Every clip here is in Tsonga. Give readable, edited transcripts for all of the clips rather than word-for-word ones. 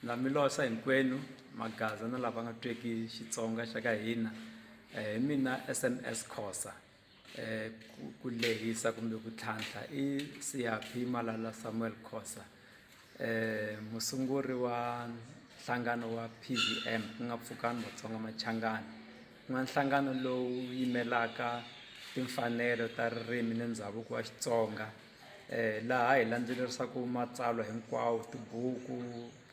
na milosa hinkwenu magaza na lava nga tweki Xitsonga xa ka hina mina SMS Khosa ku lehisa kumbe ku tlhantlha i siyapi malala Samuel Khosa musunguri wa nhlangano wa PVM ku nga Pfukani Vatsonga Machangana ku nga nhlangano lowu yimelaka timfanelo ta ririmi ni ndhavuko wa Xitsonga laha hi landzelerisaka matsalwa hinkwawo tibuku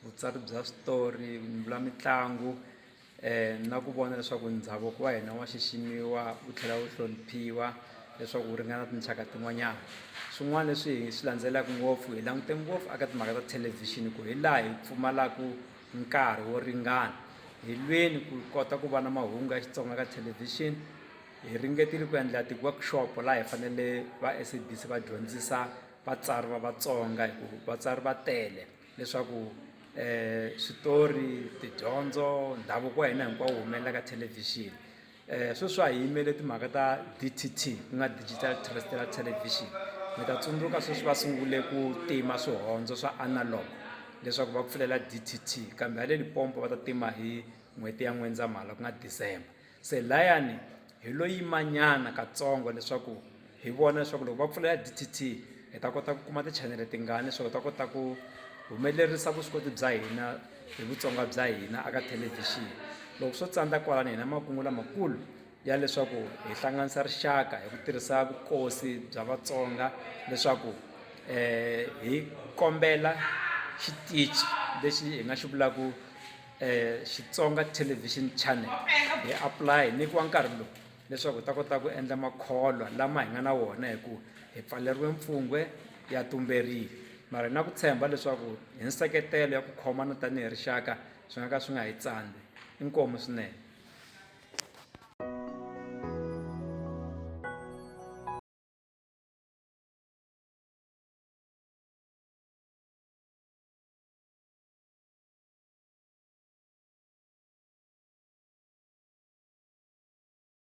vutsari bya switori bya mitlangu na ku vona leswaku ndhavuko wa hina wa xiximiwa wu tlhela wu hloniphiwa leswaku wu ringana tinxaka tin'wanyana swin'wana leswi hi swi landzelaka ngopfu hi langute ngopfu aka timhaka ta thelevhixini ku hi laha hi pfumalaka nkarhi wo ringana hi lweni ku kota ku va na mahungu ya Xitsonga ka thelevhixini hi ringetile ku endla ti-workshop laha hi fanele va SABC va dyondzisa vatsari va Vatsonga hikuva vatsari va tele leswaku switori tidyondzo ndhavuko wa hina hinkwawo humelela ka thelevhixini sweswi hi yimele timhaka ta DTT ku nga digital terrestrial television mi ta tsundzuka sweswi va sungule ku tima swihondzo swa analog leswaku va pfulela DTT kambe haleni pompo va ta tima hi n'hweti ya N'wendzamhala ku nga December se layani hi lo yimanyana katsongo leswaku hi vona leswaku loko va pfulela DTT hi ta kota ku kuma tichanele tingani leswaku hi ta kota ku humelerisa vuswikoti bya hina hi Vutsonga bya hina aka thelevhixini loko swo tsandza kwalani hina makungu lamakulu ya leswaku hi hlanganisa rixaka hi ku tirhisa vukosi bya Vatsonga leswaku hi kombela xitichi lexi hi nga xi vulaku Xitsonga television channel hi apply hi nyikiwa nkarhi lowu leswaku hi ta kota ku endla makholwa lama hi nga na wona hi ku hi pfaleriwe mfungwe ya tumberile mara na ku tshemba leswaku hi nseketelo ya ku khomana tanihi rixaka swi nga ka swi nga hi tsandzi inkomu swinene.